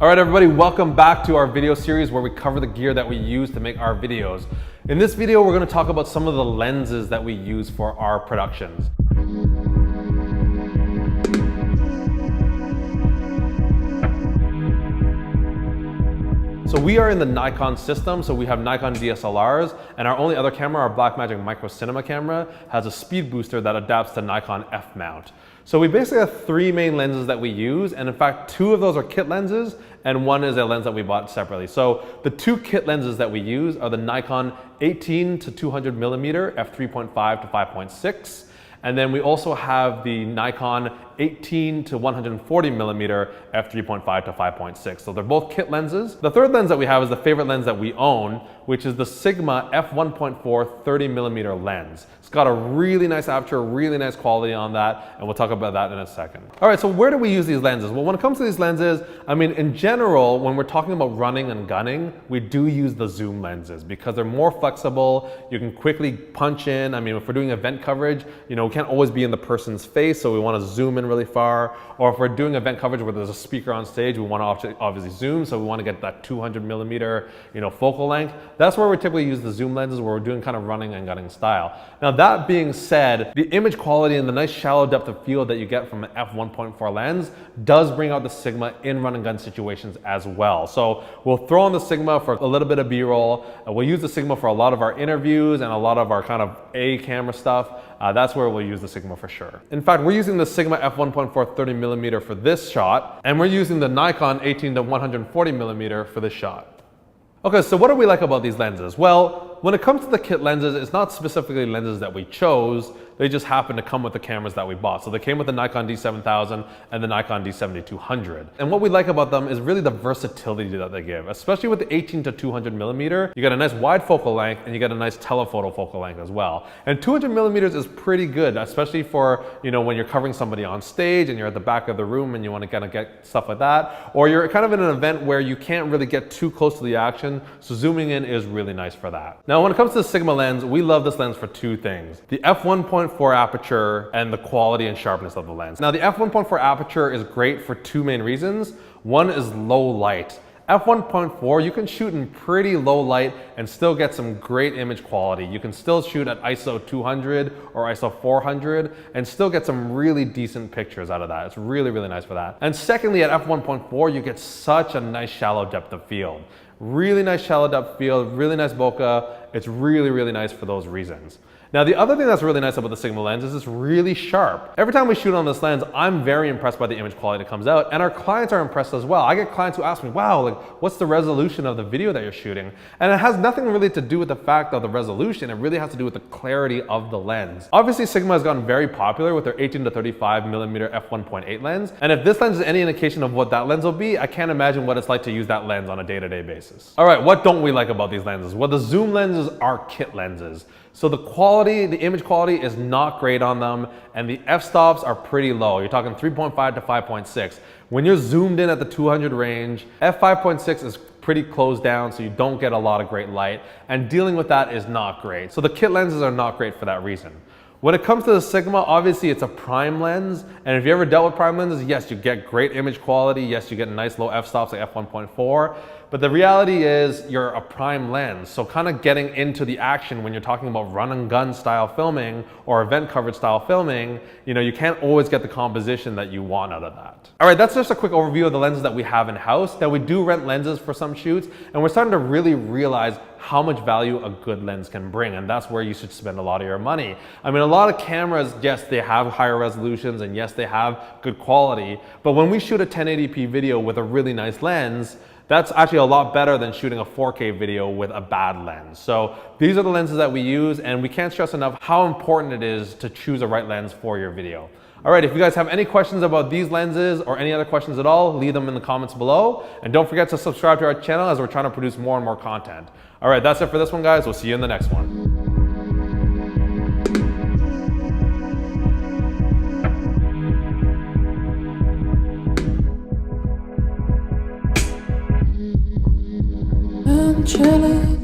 All right, everybody, welcome back to our video series where we cover the gear that we use to make our videos. In this video, we're going to talk about some of the lenses that we use for our productions. So we are in the Nikon system, so we have Nikon DSLRs, and our only other camera, our Blackmagic Micro Cinema camera, has a speed booster that adapts to Nikon F mount. So we basically have three main lenses that we use, and in fact, two of those are kit lenses, and one is a lens that we bought separately. So the two kit lenses that we use are the Nikon 18 to 200 millimeter f3.5 to 5.6, and then we also have the Nikon 18 to 140 millimeter f3.5 to 5.6. So they're both kit lenses. The third lens that we have is the favorite lens that we own, which is the Sigma f1.4 30 millimeter lens. It's got a really nice aperture, really nice quality on that, and we'll talk about that in a second. All right, so where do we use these lenses? Well, when it comes to these lenses, I mean, in general, when we're talking about running and gunning, we do use the zoom lenses because they're more flexible. You can quickly punch in. I mean, if we're doing event coverage, you know, we can't always be in the person's face, so we want to zoom in really far. Or if we're doing event coverage where there's a speaker on stage, we want to obviously zoom, so we want to get that 200 millimeter, you know, focal length. That's where we typically use the zoom lenses, where we're doing kind of running and gunning style. Now that being said, the image quality and the nice shallow depth of field that you get from an f1.4 lens does bring out the Sigma in run and gun situations as well. So we'll throw on the Sigma for a little bit of B-roll. We'll use the Sigma for a lot of our interviews and a lot of our kind of A camera stuff. That's where we'll use the Sigma for sure. In fact, we're using the Sigma f1.4 30 millimeter for this shot, and we're using the Nikon 18 to 140 millimeter for this shot. Okay, so what do we like about these lenses? Well, when it comes to the kit lenses, it's not specifically lenses that we chose. They just happen to come with the cameras that we bought. So they came with the Nikon D7000 and the Nikon D7200. And what we like about them is really the versatility that they give, especially with the 18 to 200 millimeter. You get a nice wide focal length and you get a nice telephoto focal length as well. And 200 millimeters is pretty good, especially for, you know, when you're covering somebody on stage and you're at the back of the room and you want to kind of get stuff like that. Or you're kind of in an event where you can't really get too close to the action. So zooming in is really nice for that. Now, when it comes to the Sigma lens, we love this lens for two things: the f1.4 aperture and the quality and sharpness of the lens. Now, the f1.4 aperture is great for two main reasons. One is low light. f1.4, you can shoot in pretty low light and still get some great image quality. You can still shoot at ISO 200 or ISO 400 and still get some really decent pictures out of that. It's really, really nice for that. And secondly, at f1.4, you get such a nice shallow depth of field. Really nice shallow depth field, really nice bokeh. It's really, really nice for those reasons. Now, the other thing that's really nice about the Sigma lens is it's really sharp. Every time we shoot on this lens, I'm very impressed by the image quality that comes out, and our clients are impressed as well. I get clients who ask me, wow, like, what's the resolution of the video that you're shooting? And it has nothing really to do with the fact of the resolution. It really has to do with the clarity of the lens. Obviously, Sigma has gotten very popular with their 18 to 35 millimeter f1.8 lens. And if this lens is any indication of what that lens will be, I can't imagine what it's like to use that lens on a day-to-day basis. All right, what don't we like about these lenses? Well, the zoom lenses are kit lenses. So the quality, the image quality is not great on them, and the f-stops are pretty low. You're talking 3.5 to 5.6. When you're zoomed in at the 200 range, f5.6 is pretty closed down, so you don't get a lot of great light, and dealing with that is not great. So the kit lenses are not great for that reason. When it comes to the Sigma, obviously it's a prime lens, and if you ever dealt with prime lenses, yes, you get great image quality, yes, you get nice low f-stops like f1.4, but the reality is you're a prime lens, so kind of getting into the action when you're talking about run and gun style filming or event coverage style filming, you know, you can't always get the composition that you want out of that. All right, that's just a quick overview of the lenses that we have in-house. Now, we do rent lenses for some shoots, and we're starting to really realize how much value a good lens can bring, and that's where you should spend a lot of your money. I mean, a lot of cameras, yes, they have higher resolutions, and yes, they have good quality, but when we shoot a 1080p video with a really nice lens, that's actually a lot better than shooting a 4K video with a bad lens. So these are the lenses that we use, and we can't stress enough how important it is to choose a right lens for your video. All right, if you guys have any questions about these lenses or any other questions at all, leave them in the comments below. And don't forget to subscribe to our channel as we're trying to produce more and more content. All right, that's it for this one, guys. We'll see you in the next one. I'm chilling.